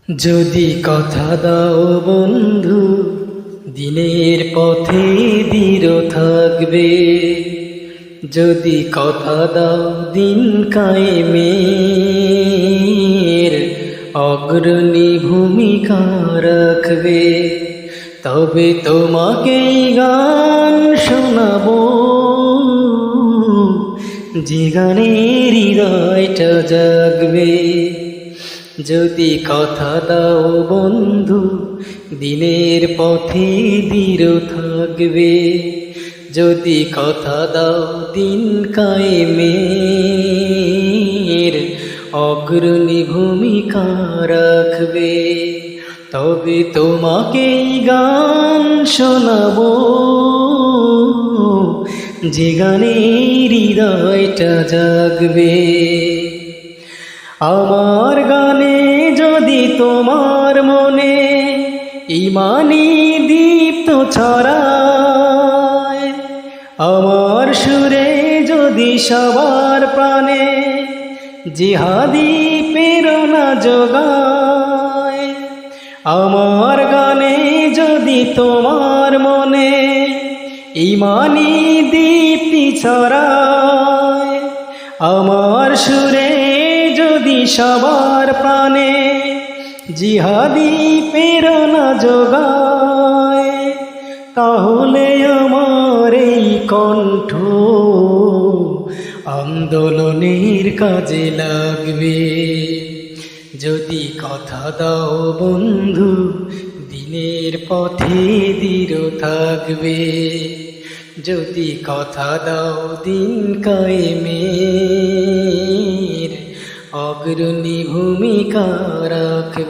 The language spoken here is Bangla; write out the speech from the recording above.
যদি কথা দাও বন্ধু, দিনের পথে দৃঢ় থাকবে। যদি কথা দাও দিন কায়েমের অগ্রণী ভূমিকা রাখবে, তবে তোমাকেই গান শোনাবো, যে গানের হৃদয়টা জাগবে। যদি কথা দাও বন্ধু, দিনের পথে দৃঢ় থাকবে। যদি কথা দাও দিন কায়েমের অগ্রণী ভূমিকা রাখবে, তবে তোমাকেই গান শোনাবো, যে গানের হৃদয়টা জাগবে। আমার গানে যদি তোমার মনে ঈমানি দীপ্ত ছড়ায়, আমার সুরে যদি সবার প্রাণে জিহাদি প্রেরণা যোগায়, আমার গানে যদি তোমার মনে ঈমানি দীপ্তি ছড়ায়, আমার সুরে যদি সবার প্রাণে জিহাদি প্রেরণা যোগায়, তাহলে আমার এই কণ্ঠ আন্দোলনের কাজে লাগবে। যদি কথা দাও বন্ধু, দিনের পথে দৃঢ় থাকবে। যদি কথা দাও দিন কায়েমের অগ্রণী ভূমিকা রাখবে।